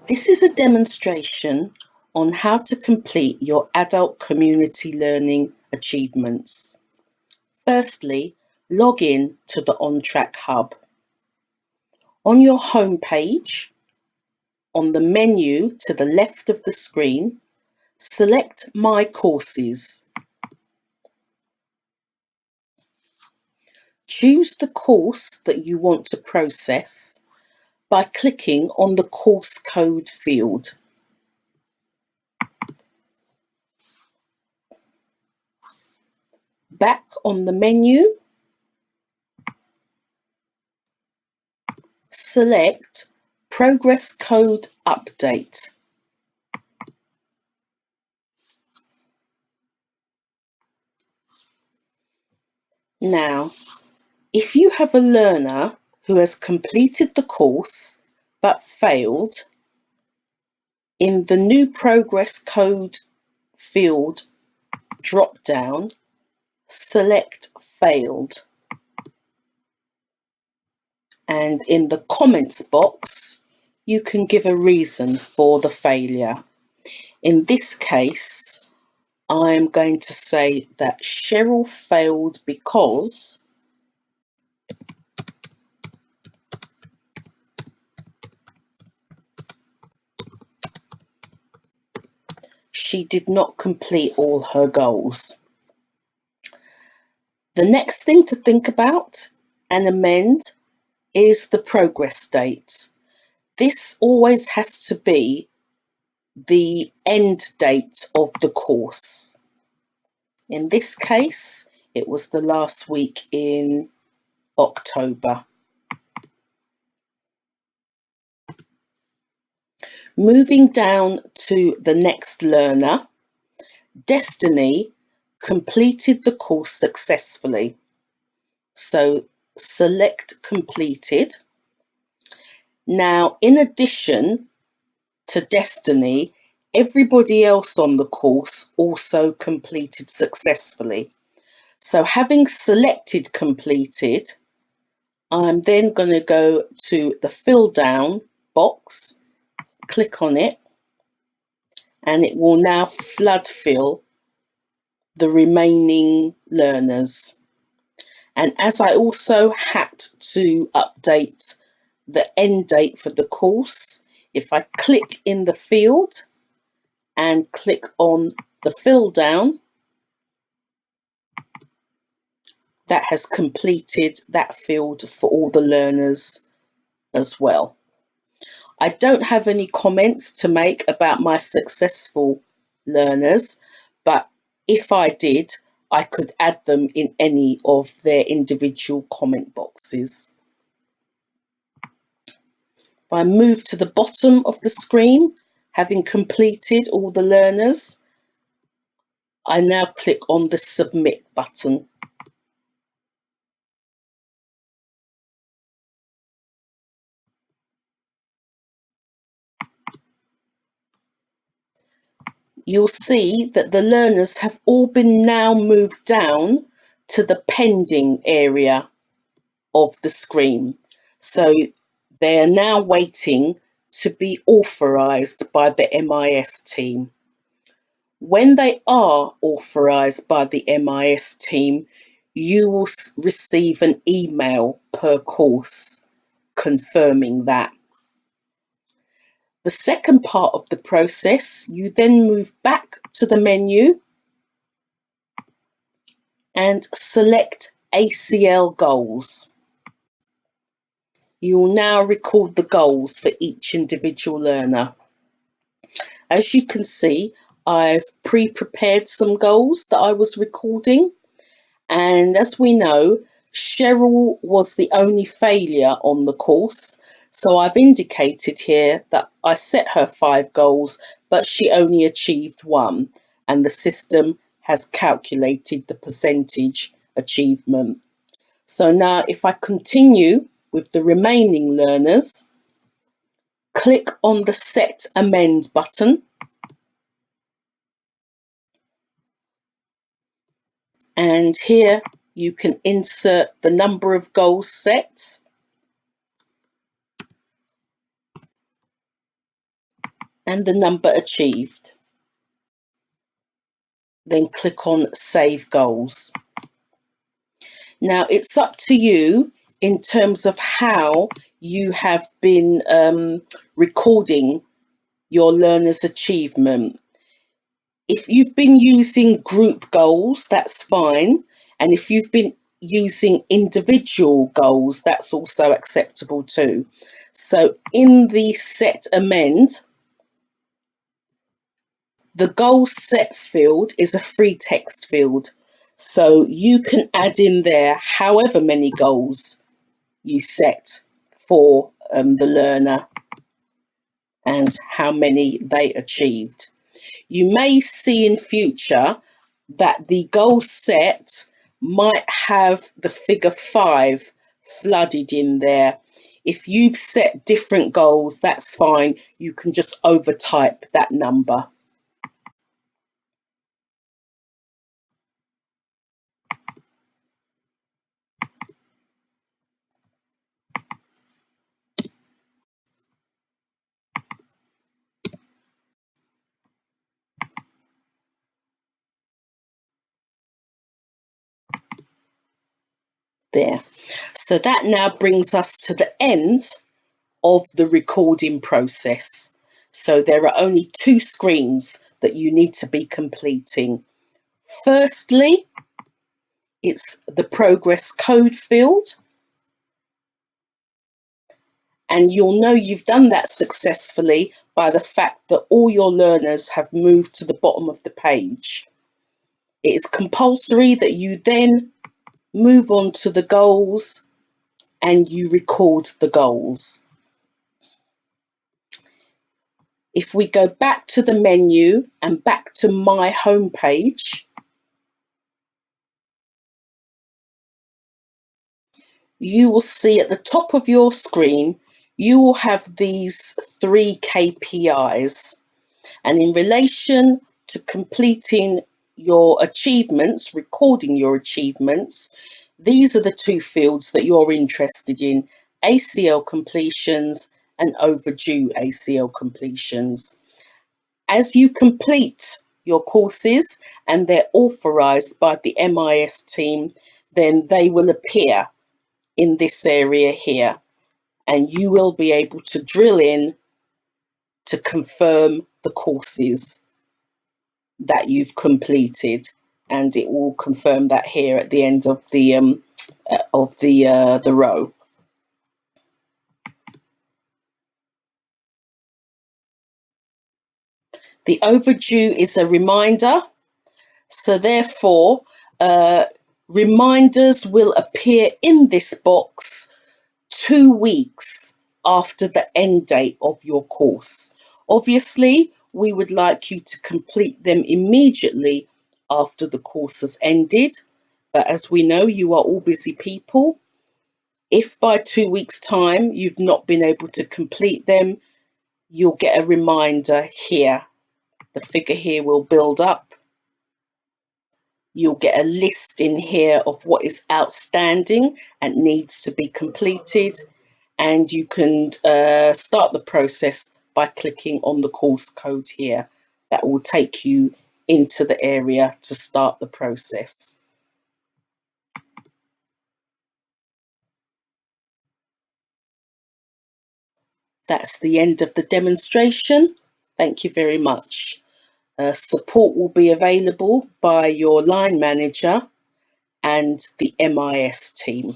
This is a demonstration on how to complete your adult community learning achievements. Firstly, log in to the Ontrack Hub. On your home page, on the menu to the left of the screen, select My Courses. Choose the course that you want to process by clicking on the course code field. Back on the menu, select Progress Code Update. Now, if you have a learner who has completed the course but failed, in the New Progress Code field drop-down, select Failed. And in the comments box, you can give a reason for the failure. In this case, I'm going to say that Cheryl failed because she did not complete all her goals. The next thing to think about and amend is the progress date. This always has to be the end date of the course. In this case, it was the last week in October. Moving down to the next learner, Destiny completed the course successfully. So select Completed. Now, in addition to Destiny, everybody else on the course also completed successfully. So having selected Completed, I'm then going to go to the fill down box, click on it, and it will now flood fill the remaining learners. And as I also had to update the end date for the course, if I click in the field and click on the fill down, that has completed that field for all the learners as well. I don't have any comments to make about my successful learners, but if I did, I could add them in any of their individual comment boxes. If I move to the bottom of the screen, having completed all the learners, I now click on the Submit button. You'll see that the learners have all been now moved down to the pending area of the screen. So they are now waiting to be authorised by the MIS team. When they are authorised by the MIS team, you will receive an email per course confirming that. The second part of the process, you then move back to the menu and select ACL goals. You will now record the goals for each individual learner. As you can see, I've pre-prepared some goals that I was recording. And as we know, Cheryl was the only failure on the course. So I've indicated here that I set her 5 goals, but she only achieved 1. And the system has calculated the percentage achievement. So now if I continue with the remaining learners, click on the Set Amend button. And here you can insert the number of goals set. and the number achieved. Then click on Save Goals. Now it's up to you in terms of how you have been recording your learner's achievement. If you've been using group goals, that's fine. And if you've been using individual goals, that's also acceptable too. So in the Set Amend, the goal set field is a free text field. So you can add in there however many goals you set for the learner and how many they achieved. You may see in future that the goal set might have the figure 5 flooded in there. If you've set different goals, that's fine. You can just overtype that number. There. So that now brings us to the end of the recording process. So there are only 2 screens that you need to be completing. Firstly, it's the progress code field. And you'll know you've done that successfully by the fact that all your learners have moved to the bottom of the page. It is compulsory that you then move on to the goals and you record the goals. If we go back to the menu and back to my home page, you will see at the top of your screen, you will have these 3 KPIs. And in relation to completing your achievements, recording your achievements, these are the 2 fields that you're interested in: ACL completions and overdue ACL completions. As you complete your courses and they're authorised by the MIS team, then they will appear in this area here, and you will be able to drill in to confirm the courses that you've completed, and it will confirm that here at the end of the row. The overdue is a reminder, so therefore reminders will appear in this box 2 weeks after the end date of your course. Obviously, we would like you to complete them immediately after the course has ended, but as we know, you are all busy people. If by 2 weeks' time you've not been able to complete them, you'll get a reminder here. The figure here will build up. You'll get a list in here of what is outstanding and needs to be completed, and you can start the process by clicking on the course code here. That will take you into the area to start the process. That's the end of the demonstration. Thank you very much. Support will be available by your line manager and the MIS team.